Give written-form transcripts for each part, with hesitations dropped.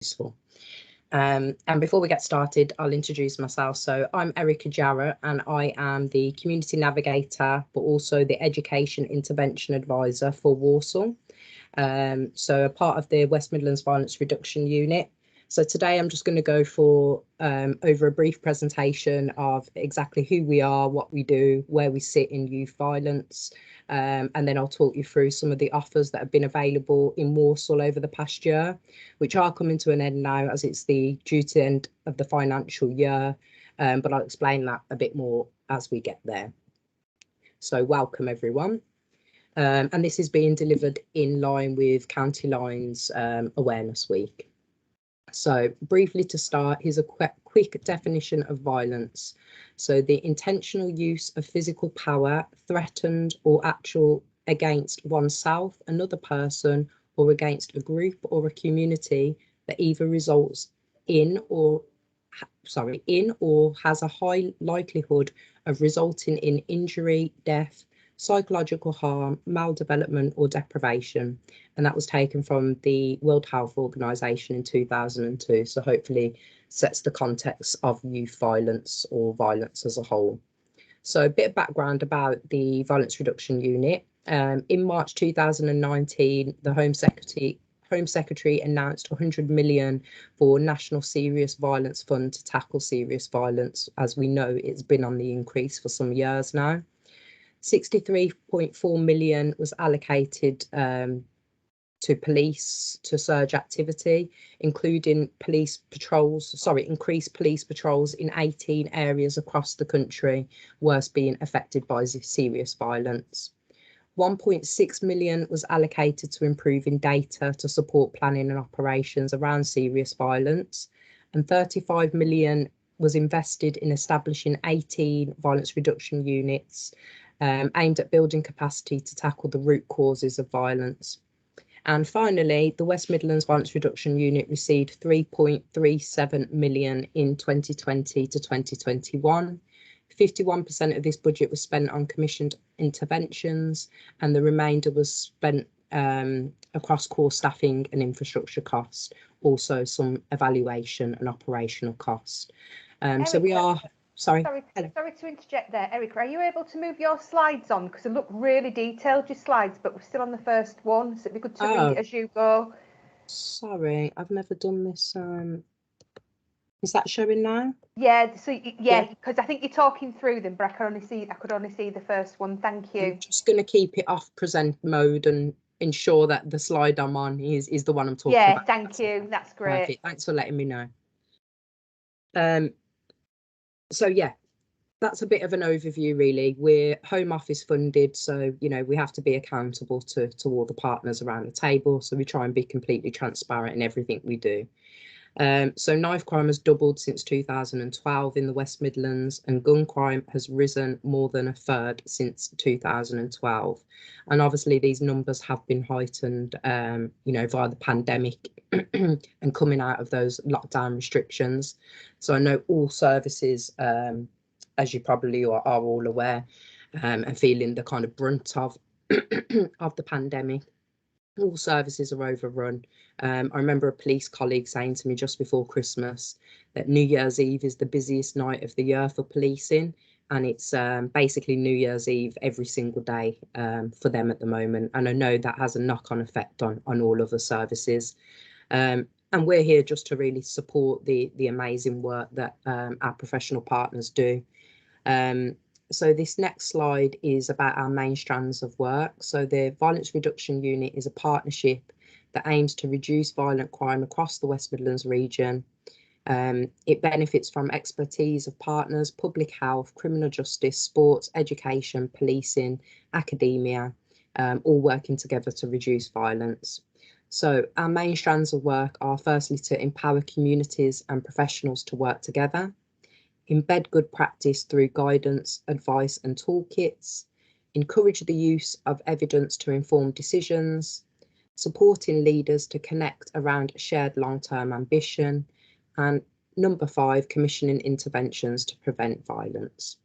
useful. And before we get started, I'll introduce myself. So I'm Erica Jarrett, and I am the Community Navigator, but also the Education Intervention Advisor for Walsall. So a part of the West Midlands Violence Reduction Unit. So today I'm just going to go for over a brief presentation of exactly who we are, what we do, where we sit in youth violence, and then I'll talk you through some of the offers that have been available in Walsall over the past year, which are coming to an end now as it's the due to end of the financial year, but I'll explain that a bit more as we get there. So welcome everyone. And this is being delivered in line with County Lines Awareness Week. So briefly to start, here's a quick definition of violence. So the intentional use of physical power, threatened or actual, against oneself, another person, or against a group or a community that either results in or has a high likelihood of resulting in injury, death, psychological harm, maldevelopment or deprivation. And that was taken from the World Health Organization in 2002. So hopefully sets the context of youth violence or violence as a whole. So a bit of background about the Violence Reduction Unit. In March 2019, the Home Secretary announced 100 million for National Serious Violence Fund to tackle serious violence. As we know, it's been on the increase for some years now. 63.4 million was allocated to police to surge activity, including increased police patrols in 18 areas across the country, worst being affected by serious violence. 1.6 million was allocated to improving data to support planning and operations around serious violence, and 35 million was invested in establishing 18 violence reduction units aimed at building capacity to tackle the root causes of violence. And finally, the West Midlands Violence Reduction Unit received 3.37 million in 2020 to 2021. 51% of this budget was spent on commissioned interventions, and the remainder was spent across core staffing and infrastructure costs, also some evaluation and operational costs. So we are... Sorry to interject there, Erica. Are you able to move your slides on? Because they look really detailed, your slides, but we're still on the first one, so it'd be good to read it as you go. Sorry, I've never done this. Is that showing now? Yeah, so because I think you're talking through them, but I could only see the first one. Thank you. I'm just going to keep it off present mode and ensure that the slide I'm on is the one I'm talking about. Yeah, thank you. That's great. Perfect. Thanks for letting me know. So yeah, that's a bit of an overview really. We're Home Office funded, so we have to be accountable to all the partners around the table, so we try and be completely transparent in everything we do. So knife crime has doubled since 2012 in the West Midlands, and gun crime has risen more than a third since 2012. And obviously these numbers have been heightened via the pandemic and coming out of those lockdown restrictions. So I know all services, as you probably are all aware, and feeling the kind of brunt of of the pandemic. All services are overrun. I remember a police colleague saying to me just before Christmas that New Year's Eve is the busiest night of the year for policing, and it's basically New Year's Eve every single day for them at the moment. And I know that has a knock-on effect on all other services. And we're here just to really support the amazing work that our professional partners do. So this next slide is about our main strands of work. So the Violence Reduction Unit is a partnership that aims to reduce violent crime across the West Midlands region. It benefits from expertise of partners, public health, criminal justice, sports, education, policing, academia, all working together to reduce violence. So our main strands of work are firstly to empower communities and professionals to work together, embed good practice through guidance, advice and toolkits, encourage the use of evidence to inform decisions, supporting leaders to connect around shared long-term ambition, and number 5, commissioning interventions to prevent violence.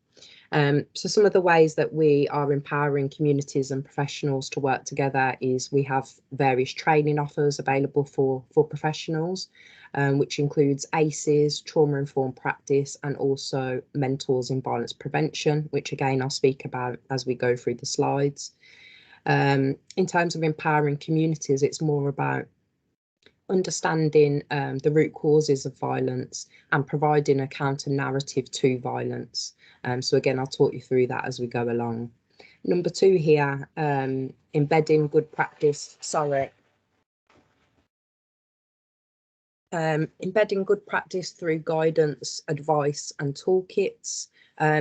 So some of the ways that we are empowering communities and professionals to work together is we have various training offers available for professionals, which includes ACEs, trauma-informed practice, and also mentors in violence prevention, which again I'll speak about as we go through the slides. In terms of empowering communities, it's more about understanding the root causes of violence and providing a counter narrative to violence. So again, I'll talk you through that as we go along. Number 2 here, embedding good practice, embedding good practice through guidance, advice and toolkits.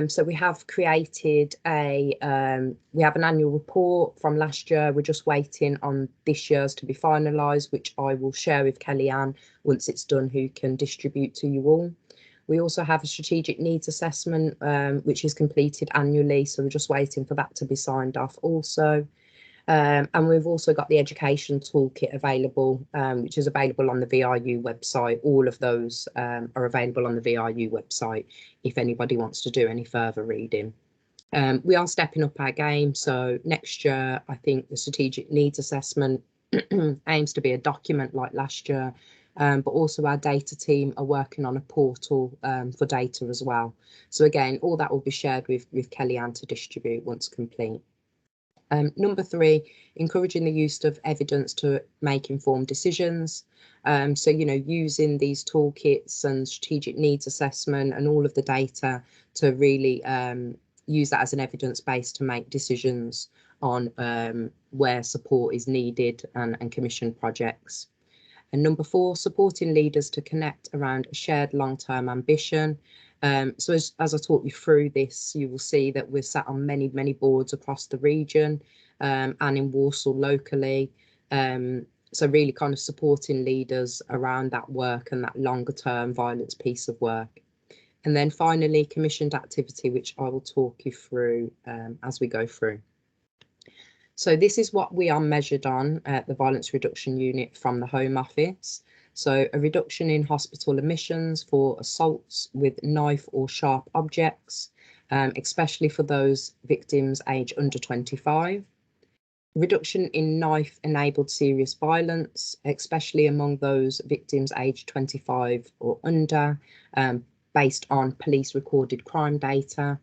So we have created we have an annual report from last year. We're just waiting on this year's to be finalised, which I will share with Kellyanne once it's done, who can distribute to you all. We also have a strategic needs assessment, which is completed annually. So we're just waiting for that to be signed off also. And we've also got the education toolkit available, which is available on the VRU website. All of those are available on the VRU website if anybody wants to do any further reading. We are stepping up our game. So next year, I think the strategic needs assessment aims to be a document like last year, but also our data team are working on a portal for data as well. So again, all that will be shared with Kellyanne to distribute once complete. Number 3, encouraging the use of evidence to make informed decisions. So, using these toolkits and strategic needs assessment and all of the data to really use that as an evidence base to make decisions on where support is needed and commission projects. And number 4, supporting leaders to connect around a shared long-term ambition. So as I talk you through this, you will see that we're sat on many boards across the region and in Walsall locally. So really kind of supporting leaders around that work and that longer term violence piece of work. And then finally, commissioned activity, which I will talk you through as we go through. So this is what we are measured on at the Violence Reduction Unit from the Home Office. So a reduction in hospital admissions for assaults with knife or sharp objects, especially for those victims aged under 25. Reduction in knife-enabled serious violence, especially among those victims aged 25 or under, based on police recorded crime data.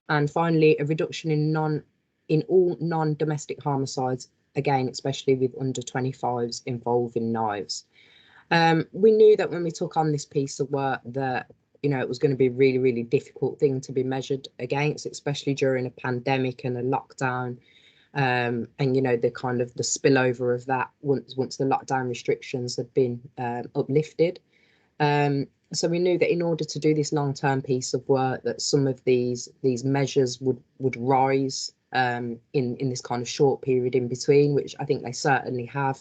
And finally, a reduction in all non-domestic homicides, again, especially with under 25s involving knives. We knew that when we took on this piece of work that, it was going to be a really difficult thing to be measured against, especially during a pandemic and a lockdown. And, the kind of the spillover of that once the lockdown restrictions had been uplifted. So we knew that in order to do this long-term piece of work, that some of these measures would rise in this kind of short period in between, which I think they certainly have.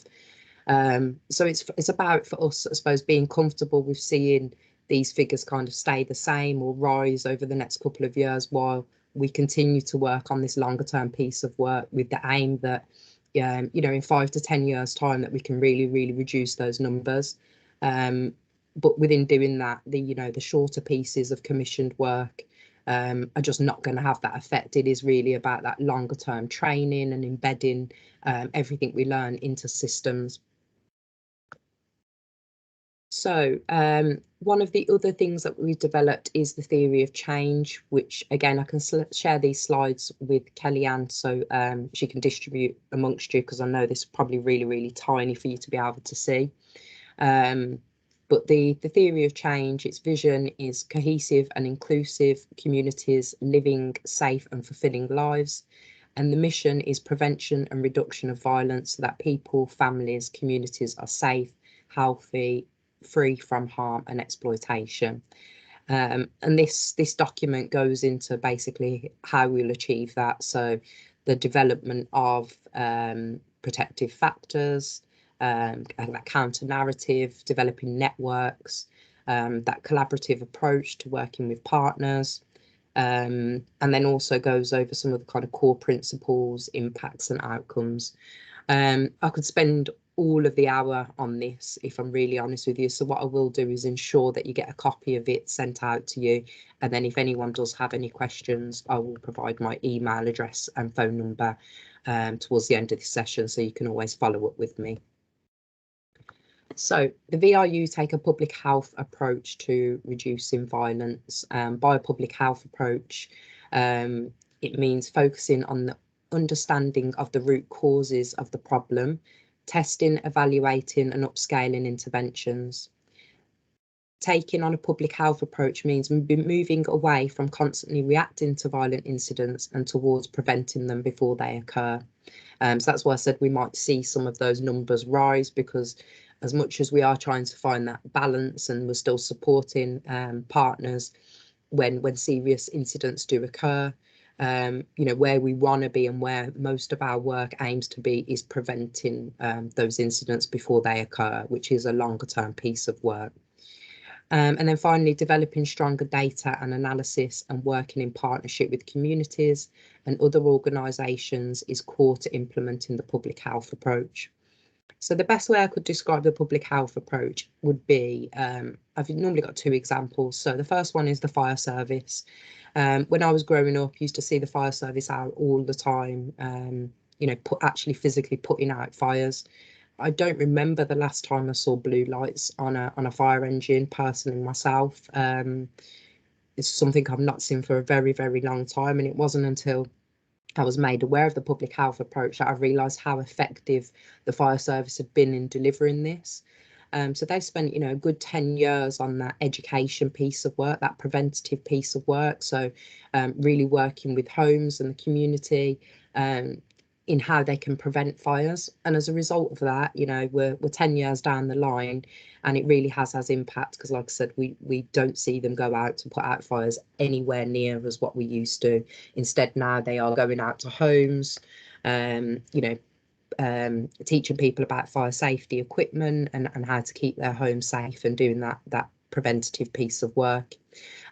So it's about, for us, I suppose, being comfortable with seeing these figures kind of stay the same or rise over the next couple of years while we continue to work on this longer term piece of work with the aim that, in 5 to 10 years time, that we can really reduce those numbers. But within doing that, the shorter pieces of commissioned work are just not going to have that effect. It is really about that longer term training and embedding everything we learn into systems. So one of the other things that we've developed is the theory of change, which again, I can share these slides with Kellyanne so she can distribute amongst you, because I know this is probably really tiny for you to be able to see. But the theory of change, its vision is cohesive and inclusive communities living safe and fulfilling lives. And the mission is prevention and reduction of violence so that people, families, communities are safe, healthy, free from harm and exploitation. And this document goes into basically how we'll achieve that. So the development of protective factors, that counter narrative, developing networks, that collaborative approach to working with partners, and then also goes over some of the kind of core principles, impacts and outcomes. I could spend all of the hour on this, if I'm really honest with you. So what I will do is ensure that you get a copy of it sent out to you. And then if anyone does have any questions, I will provide my email address and phone number towards the end of this session, so you can always follow up with me. So the VRU take a public health approach to reducing violence. By a public health approach, it means focusing on the understanding of the root causes of the problem, testing, evaluating and upscaling interventions. Taking on a public health approach means moving away from constantly reacting to violent incidents and towards preventing them before they occur. So that's why I said we might see some of those numbers rise, because as much as we are trying to find that balance and we're still supporting partners when serious incidents do occur, you know, where we want to be and where most of our work aims to be is preventing those incidents before they occur, which is a longer term piece of work. And then finally, developing stronger data and analysis and working in partnership with communities and other organisations is core to implementing the public health approach. So the best way I could describe the public health approach would be, I've normally got two examples. So the first one is the fire service. When I was growing up, I used to see the fire service out all the time, you know, actually physically putting out fires. I don't remember the last time I saw blue lights on a fire engine personally myself. It's something I've not seen for a very, very long time, and it wasn't until I was made aware of the public health approach that I realised how effective the fire service had been in delivering this. So they spent, you know, a good 10 years on that education piece of work, that preventative piece of work. So really working with homes and the community in how they can prevent fires. And as a result of that, you know, we're 10 years down the line, and it really has impact, because like I said, we don't see them go out to put out fires anywhere near as what we used to. Instead, now they are going out to homes, you know, teaching people about fire safety equipment and how to keep their home safe, and doing that preventative piece of work.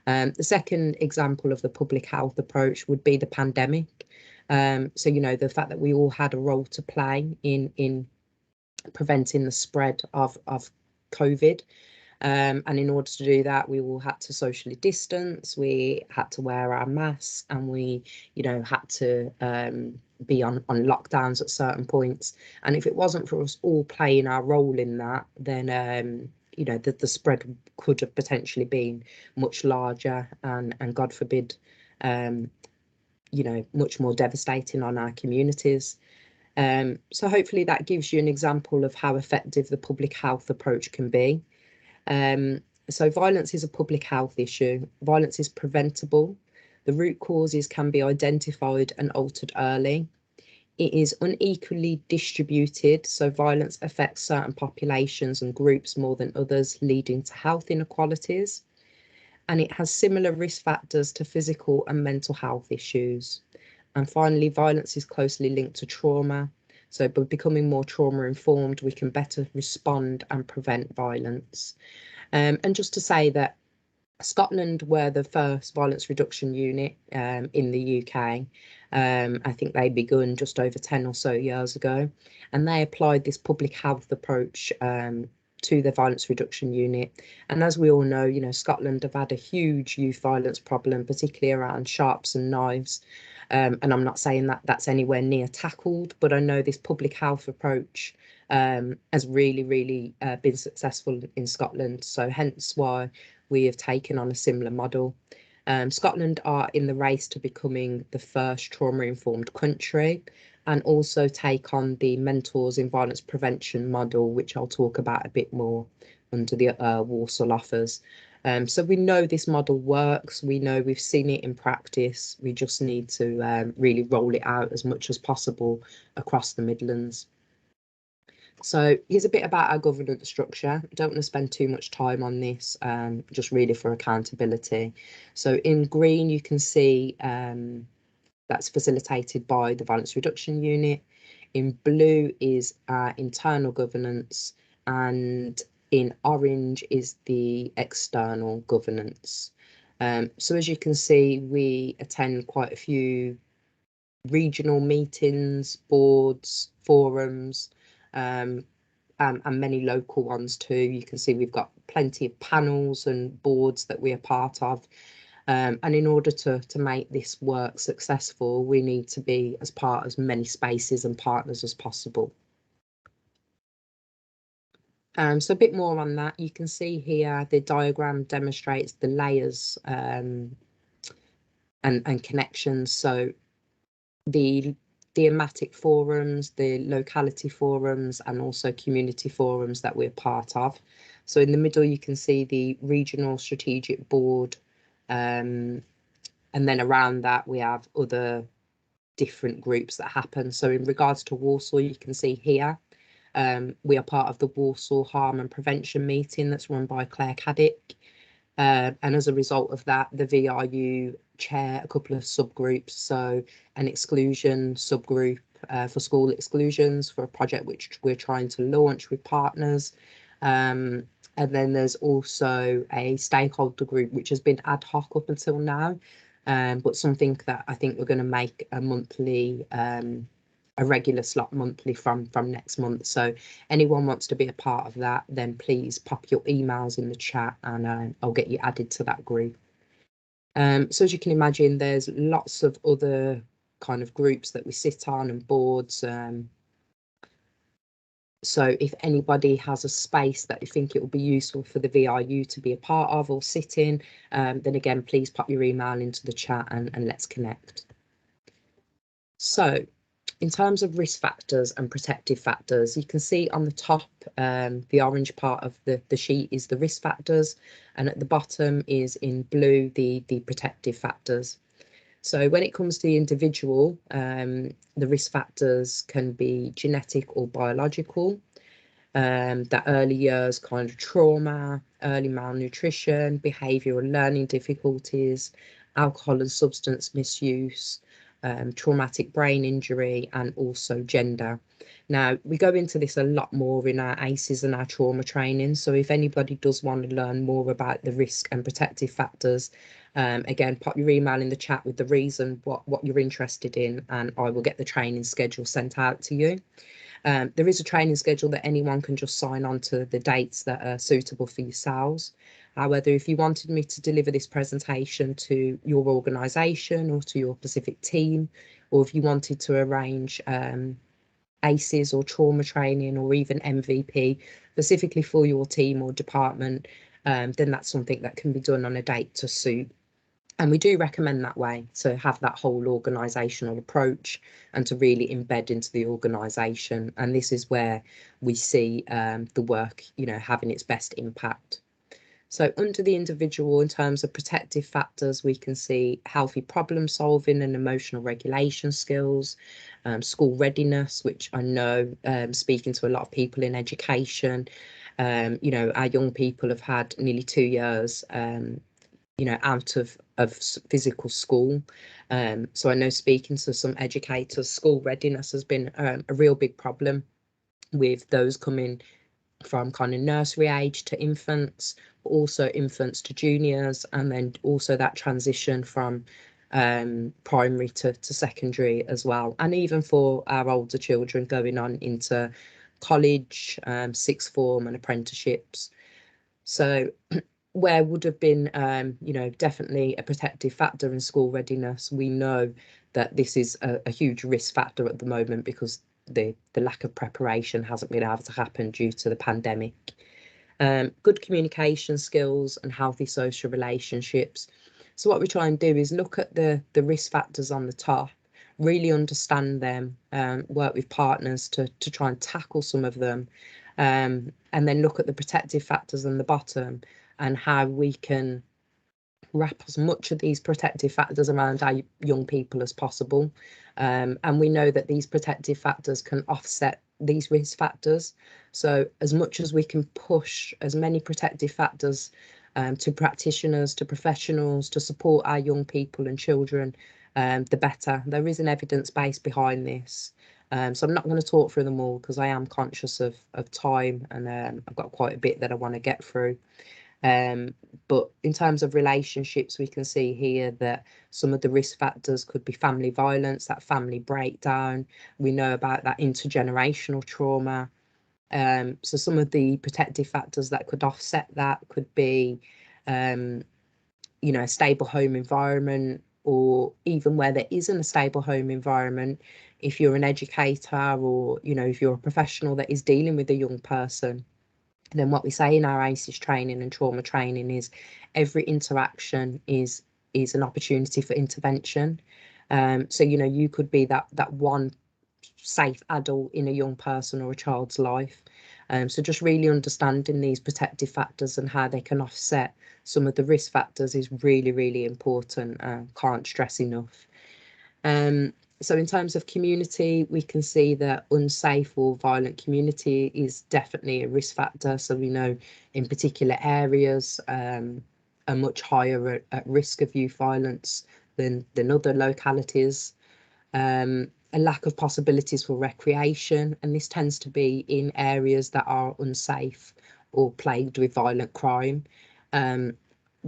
The second example of the public health approach would be the pandemic. So, you know, the fact that we all had a role to play in preventing the spread of COVID. And in order to do that, we all had to socially distance, we had to wear our masks, and we, you know, had to be on lockdowns at certain points. And if it wasn't for us all playing our role in that, then you know, the spread could have potentially been much larger, and God forbid, you know, much more devastating on our communities. So hopefully that gives you an example of how effective the public health approach can be. So violence is a public health issue. Violence is preventable. The root causes can be identified and altered early. It is unequally distributed, so violence affects certain populations and groups more than others, leading to health inequalities. And it has similar risk factors to physical and mental health issues. And finally, violence is closely linked to trauma. So by becoming more trauma informed, we can better respond and prevent violence. And just to say that Scotland were the first violence reduction unit in the UK. I think they begun just over 10 or so years ago, and they applied this public health approach to the violence reduction unit. And as we all know, you know, Scotland have had a huge youth violence problem, particularly around sharps and knives. And I'm not saying that that's anywhere near tackled, but I know this public health approach has really been successful in Scotland. So hence why we have taken on a similar model. Scotland are in the race to becoming the first trauma-informed country, and also take on the Mentors in Violence Prevention model, which I'll talk about a bit more under the Walsall offers. So we know this model works. We know we've seen it in practice. We just need to really roll it out as much as possible across the Midlands. So here's a bit about our governance structure. I don't want to spend too much time on this, just really for accountability. So in green, you can see that's facilitated by the Violence Reduction Unit. In blue is our internal governance, and in orange is the external governance. So as you can see, we attend quite a few regional meetings, boards, forums, and many local ones too. You can see we've got plenty of panels and boards that we are part of. And in order to make this work successful, we need to be as part of as many spaces and partners as possible. So a bit more on that. You can see here the diagram demonstrates the layers and connections. So the thematic forums, the locality forums, and also community forums that we're part of. So in the middle, you can see the regional strategic board. And then around that, we have other different groups that happen. So in regards to Walsall, you can see here, we are part of the Walsall Harm and Prevention meeting that's run by Claire Caddick. And as a result of that, the VRU chair a couple of subgroups, so an exclusion subgroup for school exclusions for a project which we're trying to launch with partners. And then there's also a stakeholder group which has been ad hoc up until now, but something that I think we're going to make a monthly a regular slot monthly from next month. So anyone wants to be a part of that, then please pop your emails in the chat and I'll get you added to that group. So as you can imagine, there's lots of other kind of groups that we sit on and boards. So if anybody has a space that you think it will be useful for the VRU to be a part of or sit in, then again, please pop your email into the chat and let's connect. So in terms of risk factors and protective factors, you can see on the top, the orange part of the sheet is the risk factors, and at the bottom is in blue the protective factors. So when it comes to the individual, the risk factors can be genetic or biological. That early years kind of trauma, early malnutrition, behavioral and learning difficulties, alcohol and substance misuse, traumatic brain injury, and also gender. Now, we go into this a lot more in our ACEs and our trauma training. So if anybody does want to learn more about the risk and protective factors, again, pop your email in the chat with the reason what you're interested in, and I will get the training schedule sent out to you. There is a training schedule that anyone can just sign on to the dates that are suitable for yourselves. However, if you wanted me to deliver this presentation to your organisation or to your specific team, or if you wanted to arrange ACEs or trauma training or even MVP specifically for your team or department, then that's something that can be done on a date to suit. And we do recommend that way, to have that whole organisational approach and to really embed into the organisation. And this is where we see the work, having its best impact. So under the individual, in terms of protective factors, we can see healthy problem solving and emotional regulation skills, school readiness, which I know, speaking to a lot of people in education, our young people have had nearly 2 years out of physical school. So I know, speaking to some educators, school readiness has been a real big problem with those coming from kind of nursery age to infants, but also infants to juniors, and then also that transition from primary to secondary as well, and even for our older children going on into college, sixth form and apprenticeships. So where would have been, definitely a protective factor in school readiness, we know that this is a huge risk factor at the moment because the lack of preparation hasn't been able to happen due to the pandemic. Good communication skills and healthy social relationships. So what we try and do is look at the risk factors on the top, really understand them, work with partners to try and tackle some of them, and then look at the protective factors on the bottom and how we can wrap as much of these protective factors around our young people as possible. And we know that these protective factors can offset these risk factors. So as much as we can push as many protective factors to practitioners, to professionals, to support our young people and children, the better. There is an evidence base behind this. So I'm not going to talk through them all because I am conscious of time, and I've got quite a bit that I want to get through. But in terms of relationships, we can see here that some of the risk factors could be family violence, that family breakdown. We know about that intergenerational trauma. So some of the protective factors that could offset that could be, you know, a stable home environment, or even where there isn't a stable home environment, if you're an educator or, you know, if you're a professional that is dealing with a young person, then what we say in our ACEs training and trauma training is every interaction is an opportunity for intervention. So, you know, you could be that one safe adult in a young person or a child's life. So just really understanding these protective factors and how they can offset some of the risk factors is really, really important. Can't stress enough. So in terms of community, we can see that unsafe or violent community is definitely a risk factor. So we know in particular areas are much higher at risk of youth violence than other localities. A lack of possibilities for recreation, and this tends to be in areas that are unsafe or plagued with violent crime.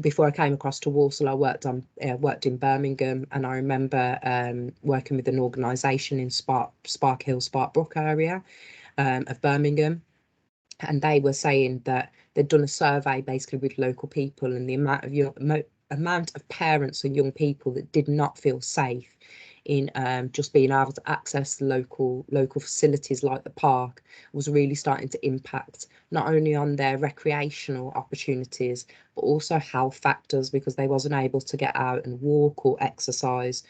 Before I came across to Walsall, I worked in Birmingham, and I remember working with an organisation in Spark Hill, Sparkbrook area of Birmingham, and they were saying that they'd done a survey basically with local people, and the amount of parents and young people that did not feel safe in just being able to access the local facilities like the park was really starting to impact not only on their recreational opportunities but also health factors, because they wasn't able to get out and walk or exercise.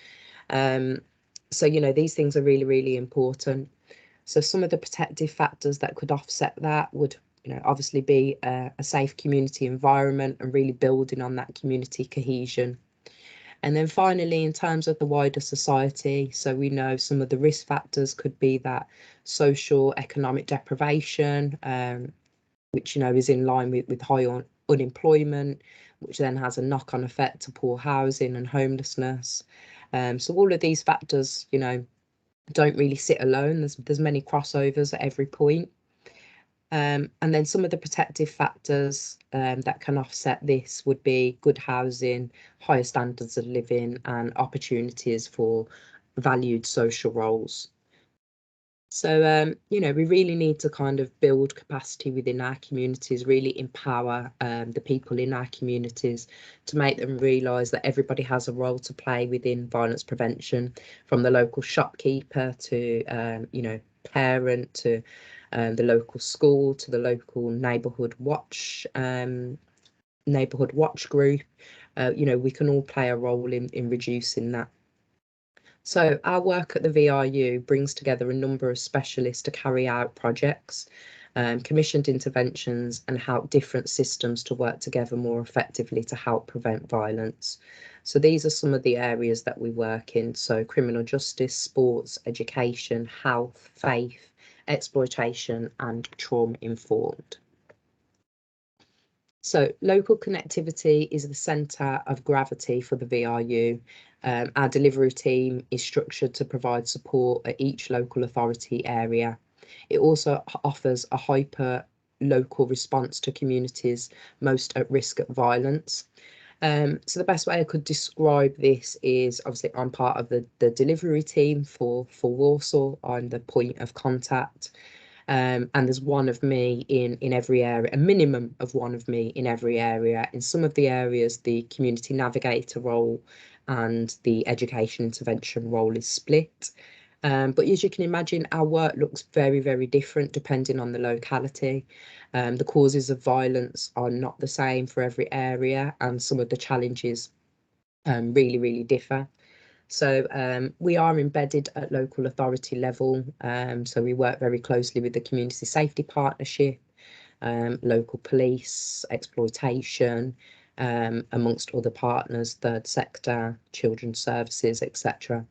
So you know, these things are really, really important. So some of the protective factors that could offset that would, you know, obviously be a safe community environment and really building on that community cohesion. And then finally, in terms of the wider society, so we know some of the risk factors could be that social economic deprivation, which, you know, is in line with high unemployment, which then has a knock-on effect to poor housing and homelessness. So all of these factors, you know, don't really sit alone. There's many crossovers at every point. And then some of the protective factors that can offset this would be good housing, higher standards of living, and opportunities for valued social roles. So, you know, we really need to kind of build capacity within our communities, really empower the people in our communities to make them realise that everybody has a role to play within violence prevention, from the local shopkeeper to, you know, parent, to the local school, to the local neighbourhood watch group. You know, we can all play a role in reducing that. So our work at the VRU brings together a number of specialists to carry out projects, commissioned interventions, and help different systems to work together more effectively to help prevent violence. So these are some of the areas that we work in. So criminal justice, sports, education, health, faith, exploitation, and trauma informed. So local connectivity is the centre of gravity for the VRU. Our delivery team is structured to provide support at each local authority area. It also offers a hyper local response to communities most at risk of violence. So the best way I could describe this is, obviously I'm part of the delivery team for Walsall. I'm the point of contact. And there's one of me in every area, a minimum of one of me in every area. In some of the areas, the community navigator role and the education intervention role is split. But as you can imagine, our work looks very, very different depending on the locality. The causes of violence are not the same for every area, and some of the challenges really, really differ. So we are embedded at local authority level. So we work very closely with the Community Safety Partnership, local police, Exploitation, amongst other partners, third sector, children's services, etc.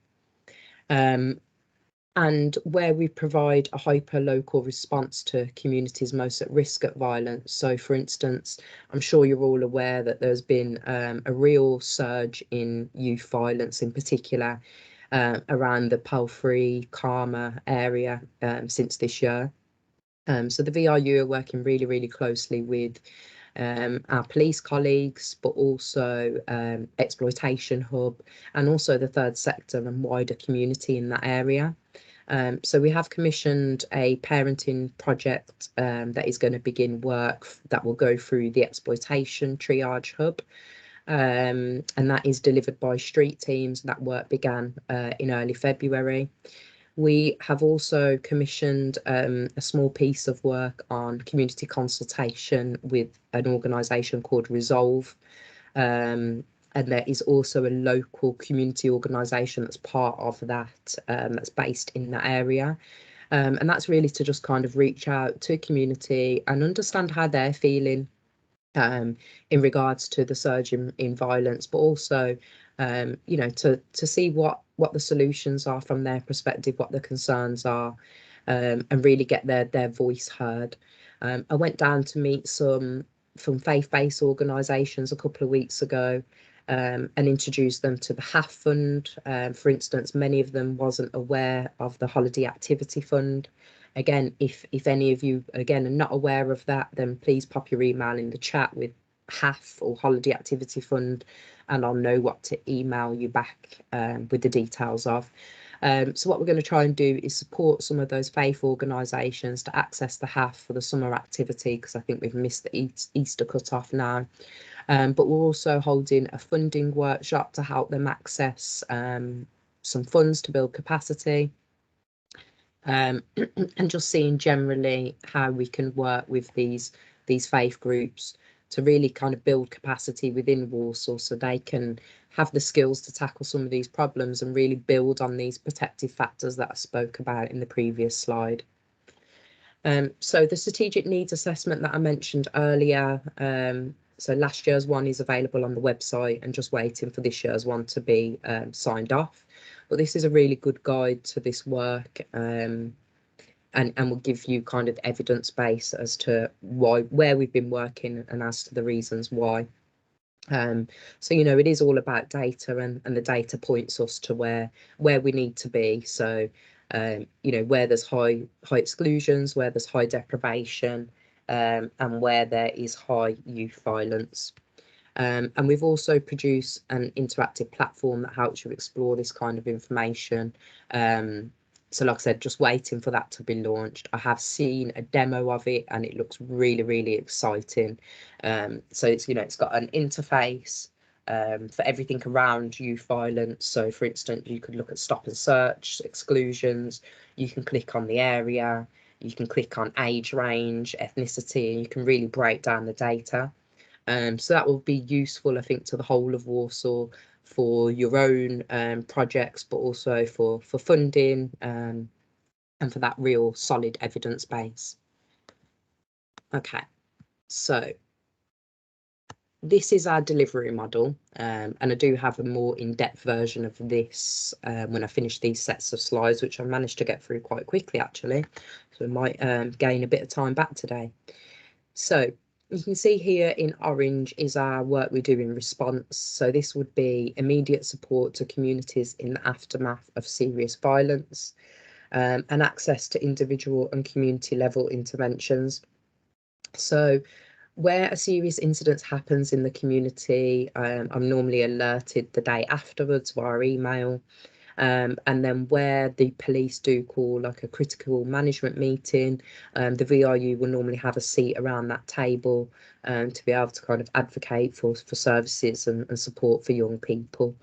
And where we provide a hyper-local response to communities most at risk of violence. So, for instance, I'm sure you're all aware that there's been a real surge in youth violence, in particular around the Palfrey, Karma area since this year. So the VRU are working really, really closely with our police colleagues, but also Exploitation Hub, and also the third sector and wider community in that area. So we have commissioned a parenting project that is going to begin work that will go through the Exploitation triage hub. And that is delivered by street teams. That work began in early February. We have also commissioned a small piece of work on community consultation with an organisation called Resolve. And there is also a local community organisation that's part of that, that's based in that area. And that's really to just kind of reach out to community and understand how they're feeling in regards to the surge in violence, but also, you know, to see what the solutions are from their perspective, what the concerns are, and really get their voice heard. I went down to meet some from faith-based organisations a couple of weeks ago, and introduced them to the HAF Fund. For instance, many of them wasn't aware of the Holiday Activity Fund. Again, if any of you, again, are not aware of that, then please pop your email in the chat with HAF or Holiday Activity Fund, and I'll know what to email you back with the details of. So what we're going to try and do is support some of those faith organisations to access the HAF for the summer activity, because I think we've missed the Easter cut-off now. But we're also holding a funding workshop to help them access some funds to build capacity. And just seeing generally how we can work with these faith groups to really kind of build capacity within Walsall so they can have the skills to tackle some of these problems and really build on these protective factors that I spoke about in the previous slide. So the strategic needs assessment that I mentioned earlier, so last year's one is available on the website and just waiting for this year's one to be signed off. But this is a really good guide to this work, and will give you kind of evidence base as to where we've been working and as to the reasons why. So, you know, it is all about data, and the data points us to where we need to be. So, you know, where there's high exclusions, where there's high deprivation, and where there is high youth violence. And we've also produced an interactive platform that helps you explore this kind of information. So like I said, just waiting for that to be launched. I have seen a demo of it and it looks really, really exciting. So it's, you know, it's got an interface for everything around youth violence. So for instance, you could look at stop and search, exclusions, you can click on the area, you can click on age range, ethnicity, and you can really break down the data. So that will be useful, I think, to the whole of Walsall for your own projects, but also for funding and for that real solid evidence base. Okay, so this is our delivery model, and I do have a more in-depth version of this when I finish these sets of slides, which I managed to get through quite quickly actually, so I might gain a bit of time back today. So you can see here in orange is our work we do in response. So this would be immediate support to communities in the aftermath of serious violence, and access to individual and community level interventions. So where a serious incident happens in the community, I'm normally alerted the day afterwards via email. And then where the police do call like a critical management meeting, the VRU will normally have a seat around that table to be able to kind of advocate for services and support for young people.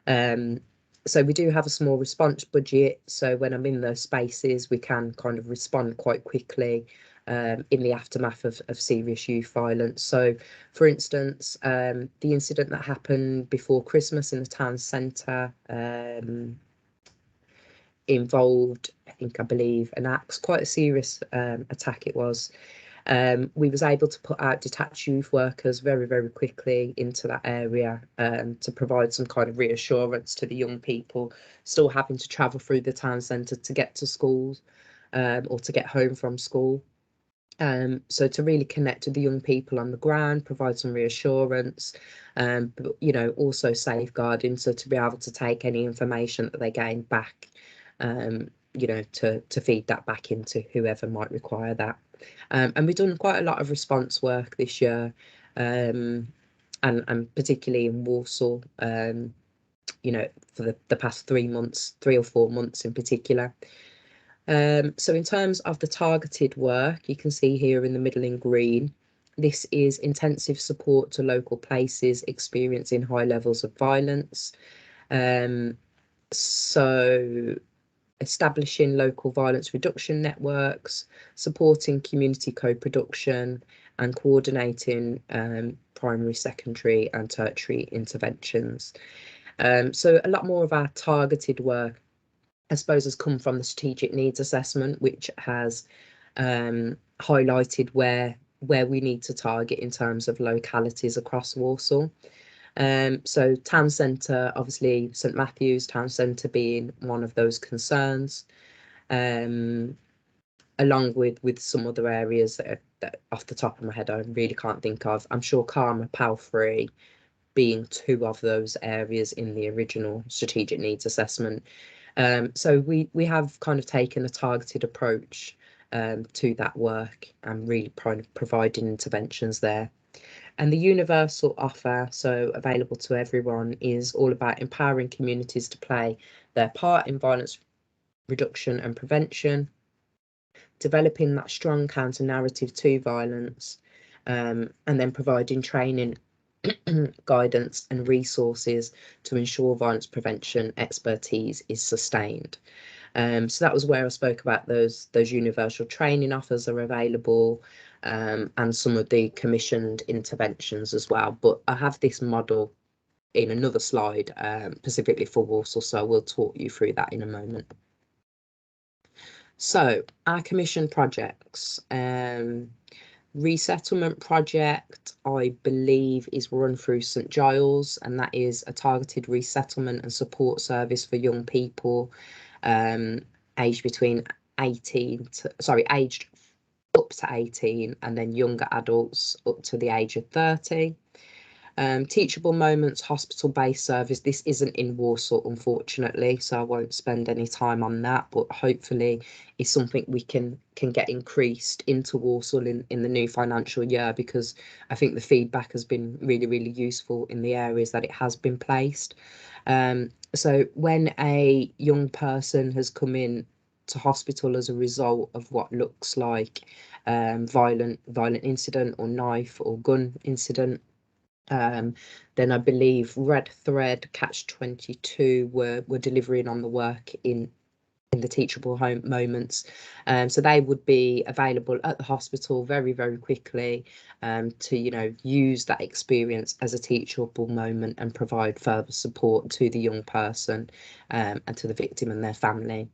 So we do have a small response budget. So when I'm in those spaces, we can kind of respond quite quickly in the aftermath of serious youth violence. So, for instance, the incident that happened before Christmas in the town centre involved, I believe, an axe, quite a serious attack it was. We was able to put out detached youth workers very, very quickly into that area to provide some kind of reassurance to the young people still having to travel through the town centre to get to schools or to get home from school. So to really connect with the young people on the ground, provide some reassurance, but, you know, also safeguarding, so to be able to take any information that they gain back, you know, to feed that back into whoever might require that. And we've done quite a lot of response work this year, and particularly in Walsall, you know, for the past 3 months, 3 or 4 months in particular. So in terms of the targeted work, you can see here in the middle in green, this is intensive support to local places experiencing high levels of violence. So establishing local violence reduction networks, supporting community co-production, and coordinating primary, secondary and tertiary interventions. So a lot more of our targeted work, I suppose, has come from the strategic needs assessment, which has highlighted where we need to target in terms of localities across Walsall. So town centre, obviously St Matthew's town centre being one of those concerns, along with some other areas that off the top of my head I really can't think of. I'm sure Karma Palfrey being two of those areas in the original strategic needs assessment. So we have kind of taken a targeted approach to that work and really providing interventions there. And the universal offer, so available to everyone, is all about empowering communities to play their part in violence reduction and prevention, developing that strong counter narrative to violence, and then providing training, guidance and resources to ensure violence prevention expertise is sustained. So that was where I spoke about those universal training offers are available, and some of the commissioned interventions as well. But I have this model in another slide specifically for Walsall, so we'll talk you through that in a moment. So our commission projects, resettlement project, I believe, is run through St Giles, and that is a targeted resettlement and support service for young people aged between 18 to, aged up to 18, and then younger adults up to the age of 30. Teachable Moments hospital-based service. This isn't in Walsall, unfortunately, so I won't spend any time on that, but hopefully is something we can get increased into Walsall in the new financial year, because I think the feedback has been really, really useful in the areas that it has been placed. So when a young person has come in to hospital as a result of what looks like violent incident or knife or gun incident, then I believe Red Thread, Catch 22 were delivering on the work in the Teachable Home Moments. So they would be available at the hospital very, very quickly to, use that experience as a teachable moment and provide further support to the young person and to the victim and their family.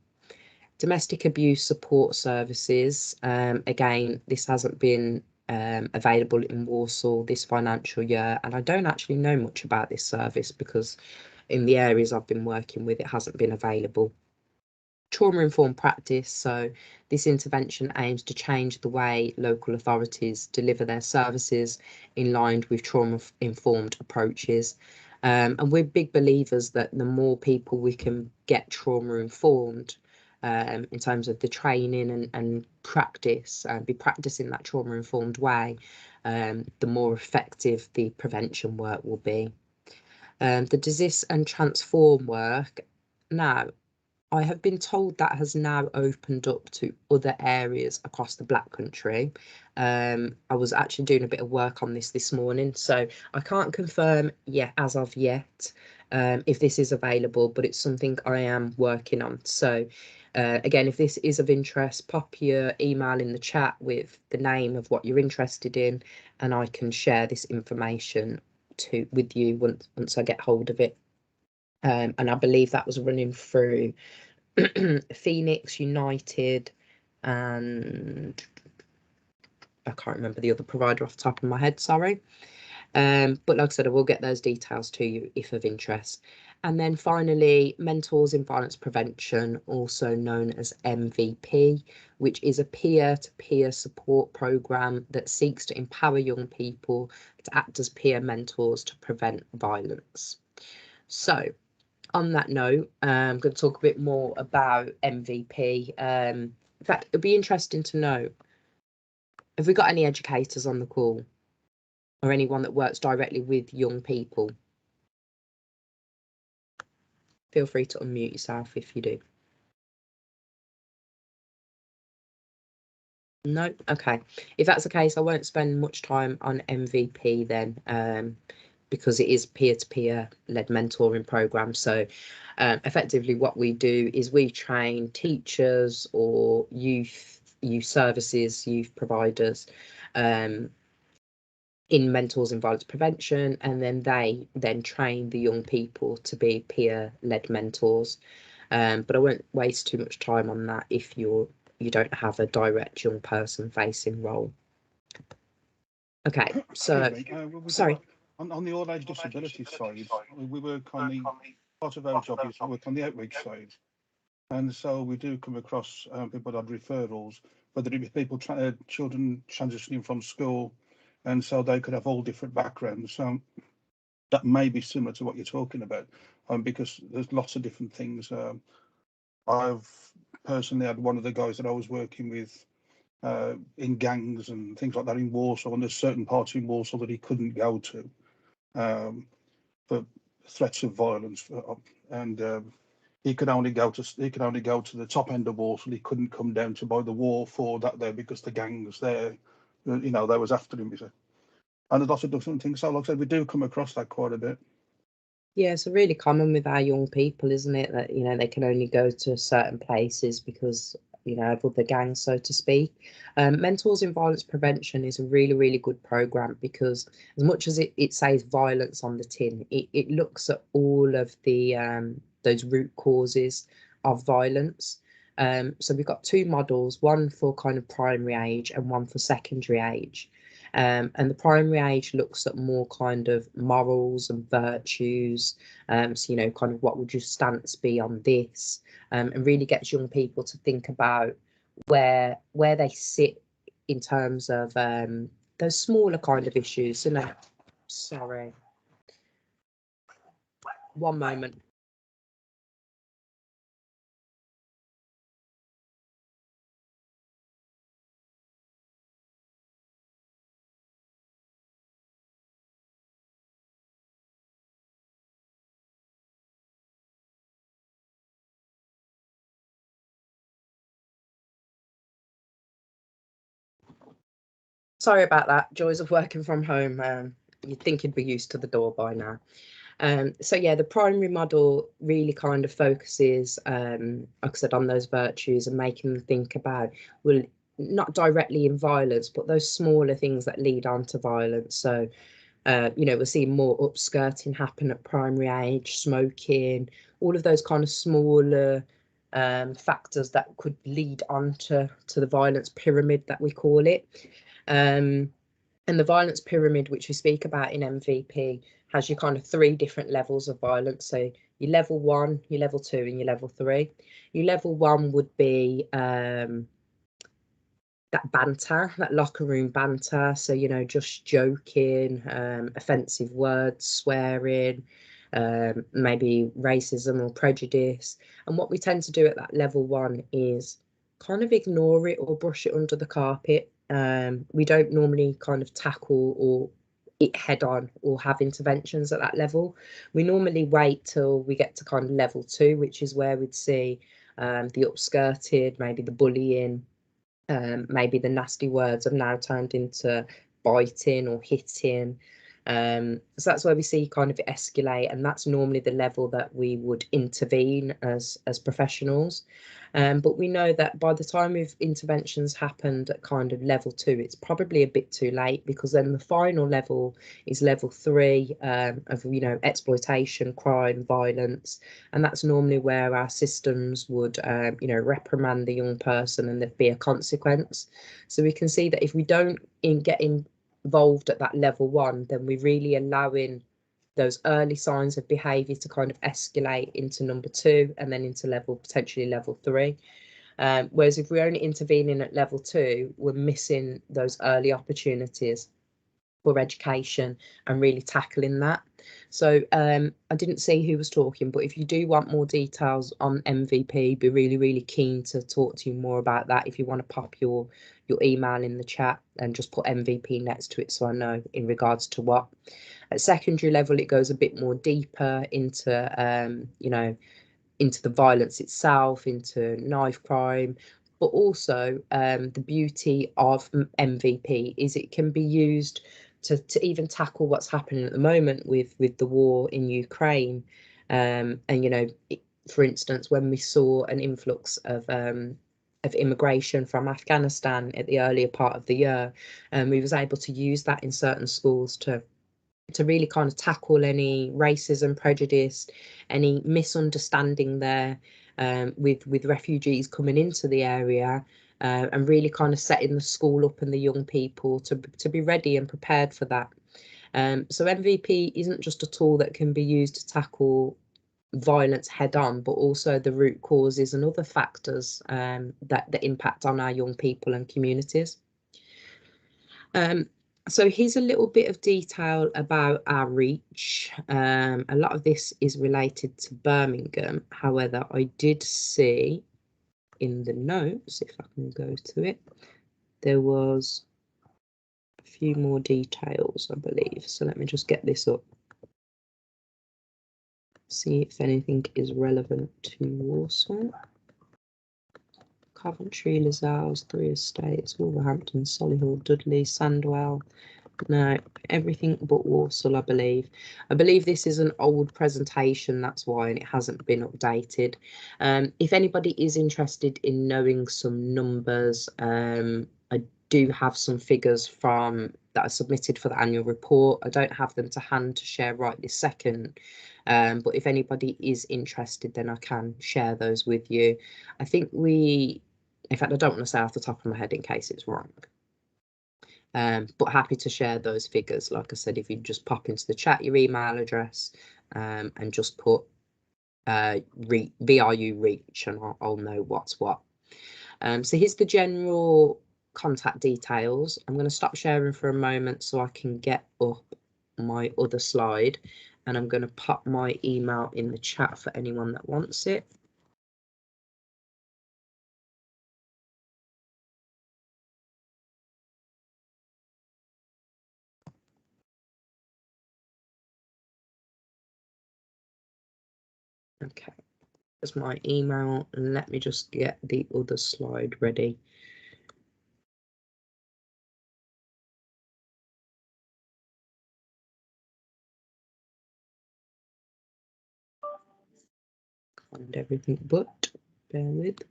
Domestic abuse support services. Again, this hasn't been available in Walsall this financial year, and I don't actually know much about this service because in the areas I've been working with, it hasn't been available. Trauma-informed practice. So this intervention aims to change the way local authorities deliver their services in line with trauma-informed approaches. And we're big believers that the more people we can get trauma-informed, in terms of the training and practice, be practicing that trauma-informed way, the more effective the prevention work will be. The desist and transform work. Now, I have been told that has now opened up to other areas across the Black Country. I was actually doing a bit of work on this morning, so I can't confirm yet as of yet if this is available, but it's something I am working on. So again, if this is of interest, pop your email in the chat with the name of what you're interested in, and I can share this information with you once I get hold of it. And I believe that was running through Phoenix, United, and I can't remember the other provider off the top of my head, sorry. But like I said, I will get those details to you if of interest. And then finally, Mentors in Violence Prevention, also known as MVP, which is a peer-to-peer support programme that seeks to empower young people to act as peer mentors to prevent violence. So on that note, I'm going to talk a bit more about MVP. In fact, it'd be interesting to know, have we got any educators on the call or anyone that works directly with young people? Feel free to unmute yourself if you do. No, okay. If that's the case, I won't spend much time on MVP then, because it is peer-to-peer led mentoring program. So effectively what we do is we train teachers or youth services, youth providers, in mentors in violence prevention, and then they then train the young people to be peer-led mentors. But I won't waste too much time on that if you don't have a direct young person facing role. Okay, so sorry. On the old age disability side, we work on the part of our job is to work on the outreach side, and so we do come across people that have referrals, whether it be people children transitioning from school, and so they could have all different backgrounds. So that may be similar to what you're talking about, because there's lots of different things. I've personally had one of the guys that I was working with in gangs and things like that in Walsall, and there's certain parts in Walsall that he couldn't go to for threats of violence, and he could only go to the top end of Walsall. He couldn't come down to by the wharf or that there because the gangs there, they was after him. And there's lots of different things. So, like I said, we do come across that quite a bit. Yeah, it's really common with our young people, isn't it? That they can only go to certain places because of other gangs, so to speak. Mentors in Violence Prevention is a really, really good program because as much as it says violence on the tin, it looks at all of the those root causes of violence. So we've got two models, one for kind of primary age and one for secondary age. And the primary age looks at more kind of morals and virtues. So, kind of what would your stance be on this? And really gets young people to think about where they sit in terms of those smaller kind of issues. So no, sorry. One moment. Sorry about that. Joys of working from home. You'd think you'd be used to the door by now. So yeah, the primary model really kind of focuses, like I said, on those virtues and making them think about, well, not directly in violence, but those smaller things that lead on to violence. So, we're seeing more upskirting happen at primary age, smoking, all of those kind of smaller factors that could lead on to the violence pyramid that we call it. And the violence pyramid, which we speak about in MVP, has your kind of three different levels of violence. So your level 1, your level 2, and your level 3. Your level 1 would be that banter, that locker room banter. So, just joking, offensive words, swearing, maybe racism or prejudice. And what we tend to do at that level 1 is kind of ignore it or brush it under the carpet. We don't normally kind of tackle or it head on or have interventions at that level. We normally wait till we get to kind of level 2, which is where we'd see the upskirted, maybe the bullying, maybe the nasty words have now turned into biting or hitting. So that's where we see kind of escalate, and that's normally the level that we would intervene as professionals. But we know that by the time of interventions happened at kind of level 2, it's probably a bit too late, because then the final level is level 3 of exploitation, crime, violence, and that's normally where our systems would reprimand the young person and there'd be a consequence. So we can see that if we don't get involved at that level 1, then we're really allowing those early signs of behaviour to kind of escalate into number 2 and then into potentially level 3. Whereas if we're only intervening at level 2, we're missing those early opportunities for education and really tackling that. So I didn't see who was talking, but if you do want more details on MVP, be really, really keen to talk to you more about that. If you want to pop your email in the chat and just put MVP next to it so I know in regards to what. At secondary level, it goes a bit more deeper into, into the violence itself, into knife crime, but also the beauty of MVP is it can be used to even tackle what's happening at the moment with the war in Ukraine. And for instance, when we saw an influx of immigration from Afghanistan at the earlier part of the year, we was able to use that in certain schools to really kind of tackle any racism, prejudice, any misunderstanding there with refugees coming into the area, and really kind of setting the school up and the young people to be ready and prepared for that. So MVP isn't just a tool that can be used to tackle violence head on, but also the root causes and other factors that impact on our young people and communities. So here's a little bit of detail about our reach. A lot of this is related to Birmingham. However, I did see in the notes, if I can go to it, there was a few more details, I believe. So let me just get this up. See if anything is relevant to Walsall. Coventry, Lascelles, Three Estates, Wolverhampton, Solihull, Dudley, Sandwell. No, everything but Walsall, I believe. I believe this is an old presentation, that's why, and it hasn't been updated. If anybody is interested in knowing some numbers, I do have some figures that are submitted for the annual report. I don't have them to hand to share right this second, but if anybody is interested, then I can share those with you. I think in fact, I don't want to say off the top of my head in case it's wrong. But happy to share those figures. Like I said, if you just pop into the chat your email address and just put VRU reach, and I'll know what's what. So here's the general contact details. I'm going to stop sharing for a moment so I can get up my other slide, and I'm going to pop my email in the chat for anyone that wants it. Okay, that's my email, and let me just get the other slide ready. Find everything, but bear with.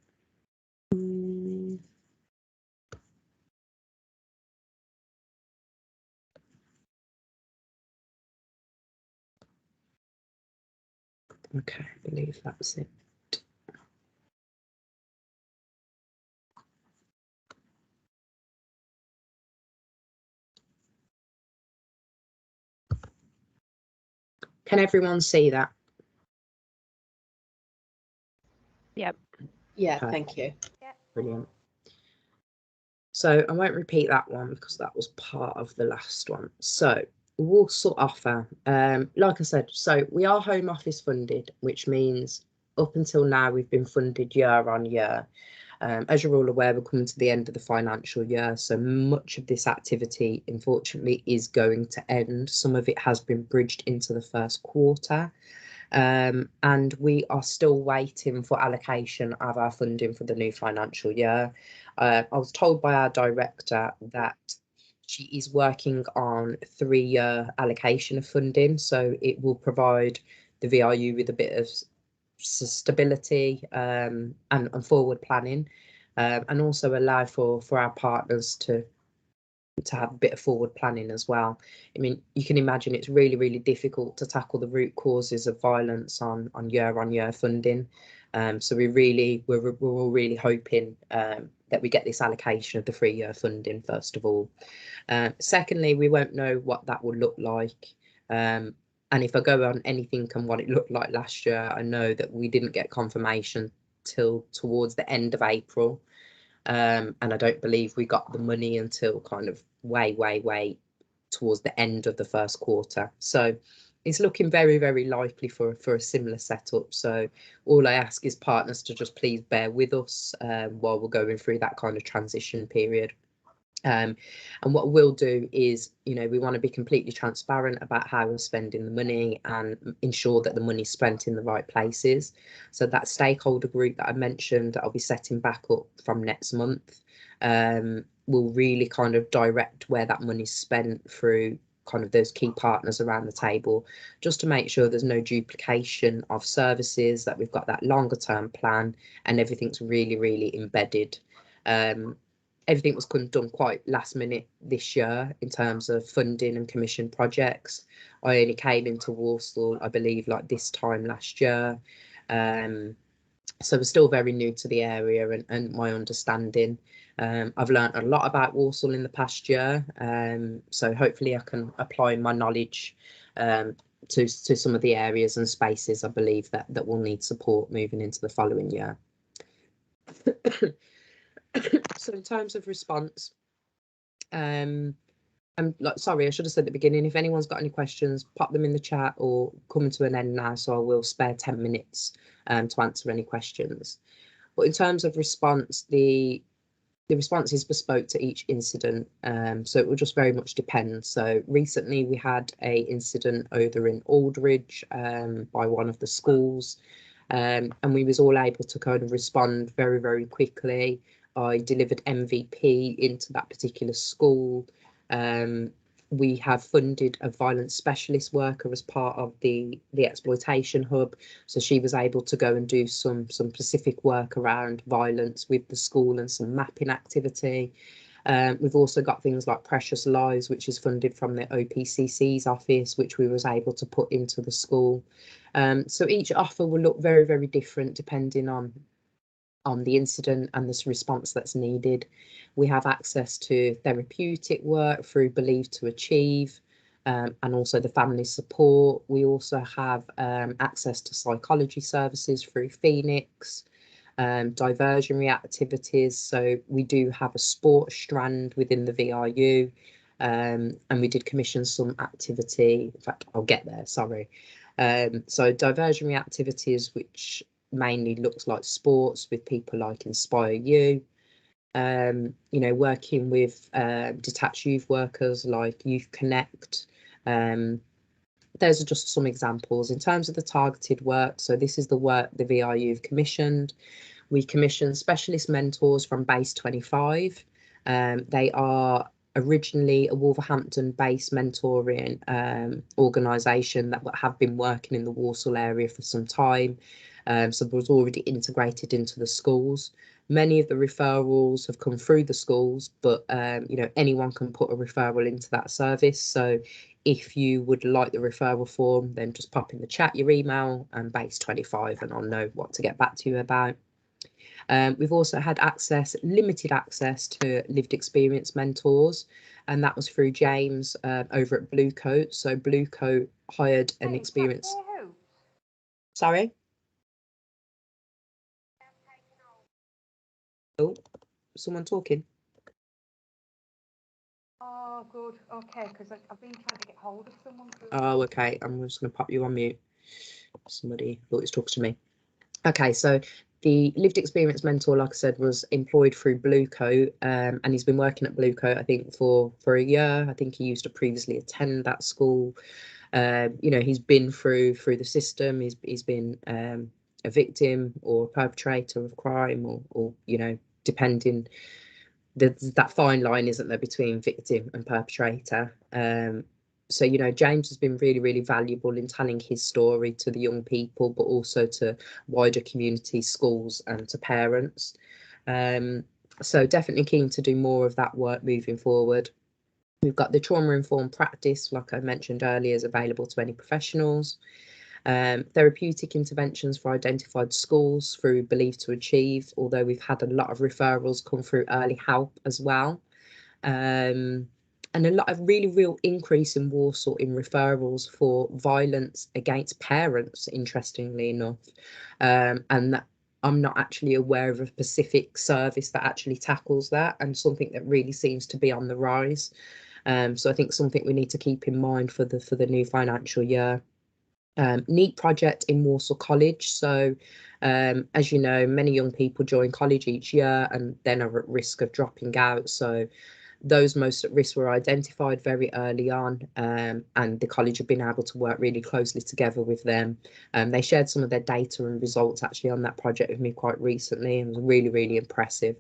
Okay, I believe that's it. Can everyone see that? Yep. Yeah, thank you. Yep. Brilliant. So I won't repeat that one because that was part of the last one. So Walsall offer, like I said, so we are Home Office funded, which means up until now we've been funded year on year. As you're all aware, we're coming to the end of the financial year, so much of this activity, unfortunately, is going to end. Some of it has been bridged into the first quarter, and we are still waiting for allocation of our funding for the new financial year. I was told by our director that she is working on 3-year allocation of funding, so it will provide the VRU with a bit of stability and forward planning, and also allow for our partners to have a bit of forward planning as well. I mean, you can imagine it's really, really difficult to tackle the root causes of violence on year funding. So we're all really hoping that we get this allocation of the 3-year funding first of all. Secondly, we won't know what that will look like. And if I go on anything and what it looked like last year, I know that we didn't get confirmation till towards the end of April. And I don't believe we got the money until kind of way towards the end of the first quarter. So it's looking very, very likely for a similar setup. So all I ask is partners to just please bear with us while we're going through that kind of transition period. And what we'll do is, you know, we want to be completely transparent about how we're spending the money and ensure that the money's spent in the right places. So that stakeholder group that I mentioned that I'll be setting back up from next month will really kind of direct where that money's spent through kind of those key partners around the table, just to make sure there's no duplication of services, that we've got that longer term plan and everything's really, really embedded. Everything was done quite last minute this year in terms of funding and commission projects. I only came into Walsall, I believe, like this time last year. So we're still very new to the area and my understanding. I've learned a lot about Walsall in the past year. So hopefully I can apply my knowledge to some of the areas and spaces I believe that will need support moving into the following year. So in terms of response, I'm like, sorry, I should have said at the beginning, if anyone's got any questions, pop them in the chat or coming to an end now, so I will spare 10 minutes to answer any questions. But in terms of response, the response is bespoke to each incident, so it will just very much depend. So recently we had a incident over in Aldridge by one of the schools, and we was all able to kind of respond very, very quickly. I delivered MVP into that particular school. We have funded a violence specialist worker as part of the exploitation hub, so she was able to go and do some specific work around violence with the school and some mapping activity. We've also got things like Precious Lives, which is funded from the OPCC's office, which we was able to put into the school. So each offer will look very, very different depending on the incident and the response that's needed. We have access to therapeutic work through Believe to Achieve, and also the family support. We also have access to psychology services through Phoenix, diversionary activities. So we do have a sports strand within the VRU, and we did commission some activity. In fact, I'll get there, sorry. So diversionary activities, which mainly looks like sports with people like Inspire You, you know, working with detached youth workers like Youth Connect. Those are just some examples. In terms of the targeted work, so this is the work the VRU have commissioned. We commissioned specialist mentors from Base 25. They are originally a Wolverhampton-based mentoring organisation that have been working in the Walsall area for some time. So it was already integrated into the schools. Many of the referrals have come through the schools, but you know, anyone can put a referral into that service. So if you would like the referral form, then just pop in the chat your email and Base 25 and I'll know what to get back to you about. We've also had limited access to lived experience mentors, and that was through James over at Bluecoat. So Bluecoat hired an experienced. Sorry? Oh, someone talking? Oh, good. Okay, because I've been trying to get hold of someone. Oh, okay. I'm just going to pop you on mute. Somebody thought he was talking to me. Okay, so the lived experience mentor, like I said, was employed through Bluecoat, and he's been working at Bluecoat, I think, for a year. I think he used to previously attend that school. You know, he's been through the system. He's been a victim or a perpetrator of crime, or you know, depending. That fine line, isn't there, between victim and perpetrator. So, you know, James has been really, really valuable in telling his story to the young people, but also to wider community, schools and to parents. So definitely keen to do more of that work moving forward. We've got the trauma-informed practice, like I mentioned earlier, is available to any professionals. Therapeutic interventions for identified schools through Believe to Achieve, although we've had a lot of referrals come through early help as well. And a lot of really real increase in Walsall in referrals for violence against parents, interestingly enough. And that I'm not actually aware of a specific service that actually tackles that, and something that really seems to be on the rise. So I think something we need to keep in mind for the new financial year. Neat project in Walsall College. So as you know, many young people join college each year and then are at risk of dropping out. So Those most at risk were identified very early on, and the college have been able to work really closely together with them. They shared some of their data and results actually on that project with me quite recently, and it was really, really impressive.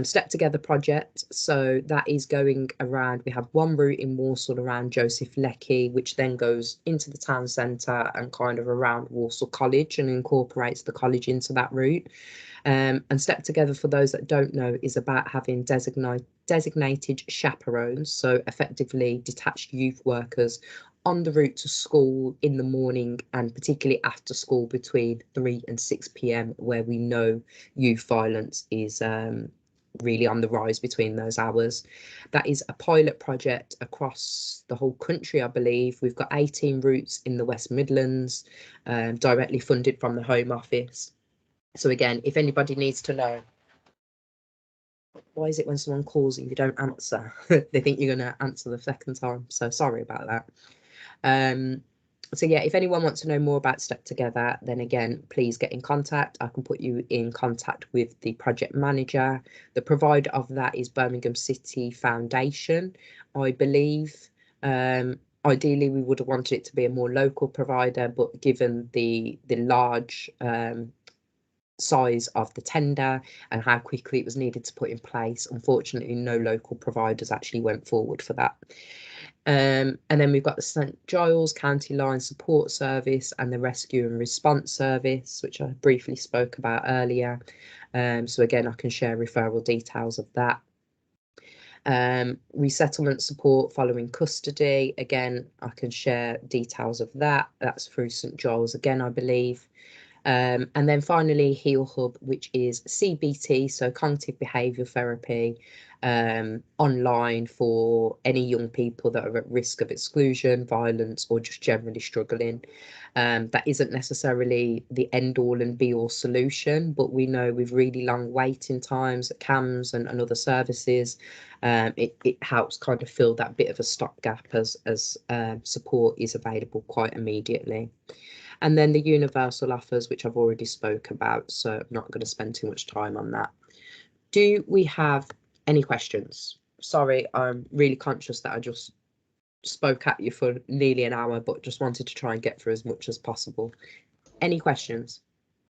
Step Together project, so that is going around. We have one route in Walsall around Joseph Lecky, which then goes into the town centre and kind of around Walsall College and incorporates the college into that route. And Step Together, for those that don't know, is about having designated chaperones, so effectively detached youth workers on the route to school in the morning, and particularly after school between 3 and 6 p.m, where we know youth violence is really on the rise between those hours. That is a pilot project across the whole country, I believe. We've got 18 routes in the West Midlands, directly funded from the Home Office. So again, if anybody needs to know, why is it when someone calls and you don't answer, they think you're going to answer the second time? So sorry about that. So yeah, if anyone wants to know more about Step Together, then again, please get in contact. I can put you in contact with the project manager. The provider of that is Birmingham City Foundation, I believe. Ideally, we would have wanted it to be a more local provider, but given the large size of the tender and how quickly it was needed to put in place, unfortunately, no local providers actually went forward for that. And then we've got the St Giles County Line Support Service and the Rescue and Response Service, which I briefly spoke about earlier. So again, I can share referral details of that. Resettlement support following custody, again, I can share details of that. That's through St Giles again, I believe. And then finally, Heal Hub, which is CBT, so cognitive behavioural therapy, online for any young people that are at risk of exclusion, violence, or just generally struggling. That isn't necessarily the end all and be all solution, but we know with really long waiting times at CAMS and other services, it helps kind of fill that bit of a stopgap as support is available quite immediately. And then the universal offers, which I've already spoke about, so I'm not going to spend too much time on that. Do we have any questions? Sorry, I'm really conscious that I just spoke at you for nearly an hour, but just wanted to try and get through as much as possible. Any questions?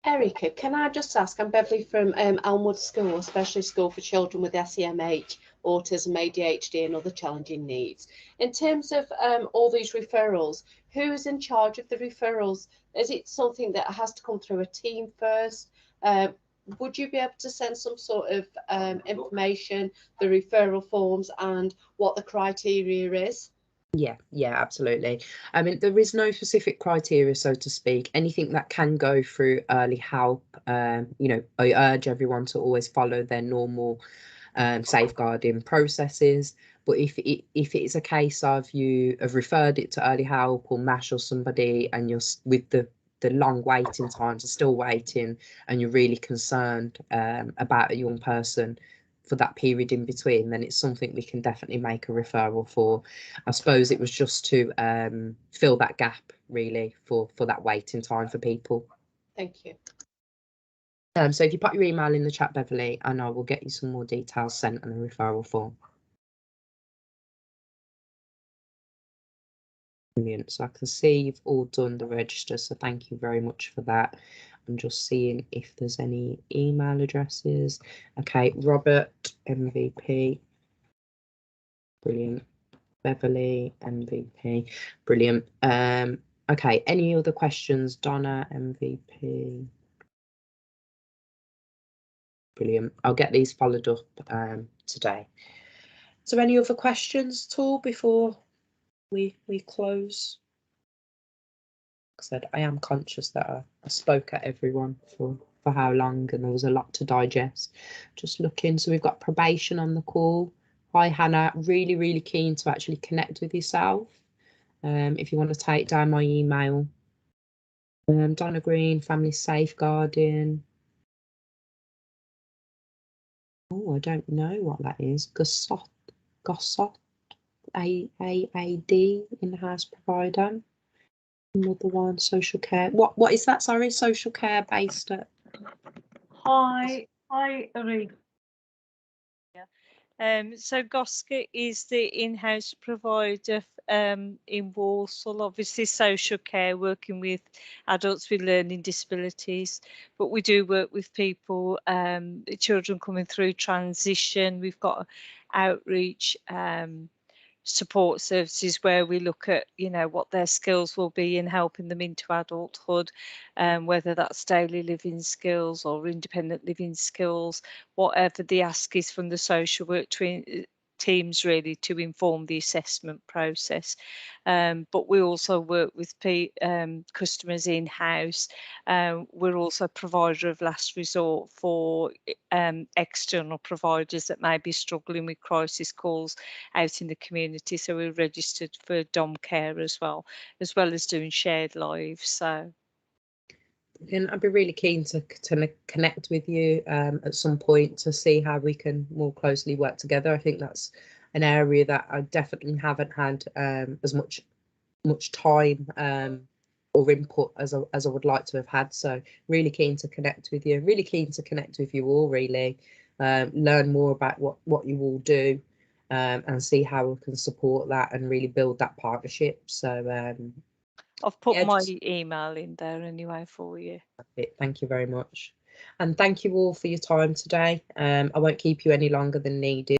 Erica, can I just ask, I'm Beverly from Elmwood School, a specialist school for children with SEMH, autism, ADHD and other challenging needs. In terms of all these referrals, who's in charge of the referrals? Is it something that has to come through a team first? Would you be able to send some sort of information, the referral forms and what the criteria is? Yeah, absolutely. I mean, there is no specific criteria, so to speak. Anything that can go through early help, you know, I urge everyone to always follow their normal safeguarding processes. But if it is a case of you have referred it to early help or MASH or somebody, and you're with the long waiting times, are still waiting, and you're really concerned about a young person for that period in between, then it's something we can definitely make a referral for. I suppose it was just to fill that gap really for that waiting time for people. Thank you. So if you put your email in the chat, Beverly, and I will get you some more details sent on a referral form. Brilliant. So I can see you've all done the register, so thank you very much for that. I'm just seeing if there's any email addresses. Okay, Robert, MVP. Brilliant. Beverly, MVP. Brilliant. Okay, any other questions? Donna, MVP. Brilliant. I'll get these followed up today. Is there any other questions at all before we close? Like I said, I am conscious that I spoke at everyone for how long, and there was a lot to digest. Just looking, so we've got probation on the call. Hi Hannah, really keen to actually connect with yourself. If you want to take down my email. Donna Green, family safeguarding. Oh, I don't know what that is. Gossot, AAD, in-house provider. Another one, social care. What is that? Sorry, social care based at. Hi, Ari. So Gosca is the in-house provider in Walsall, obviously social care, working with adults with learning disabilities, but we do work with people, children coming through transition. We've got outreach support services where we look at, you know, what their skills will be in helping them into adulthood, whether that's daily living skills or independent living skills, whatever the ask is from the social work teams really to inform the assessment process. But we also work with customers in-house. We're also a provider of last resort for external providers that may be struggling with crisis calls out in the community. So we're registered for dom care as well as doing shared lives. So. And I'd be really keen to connect with you at some point to see how we can more closely work together. I think that's an area that I definitely haven't had as much time or input as I would like to have had. So really keen to connect with you. Really keen to connect with you all. Really learn more about what you all do and see how we can support that and really build that partnership. So. I've put my email in there anyway for you. Thank you very much. And thank you all for your time today. I won't keep you any longer than needed.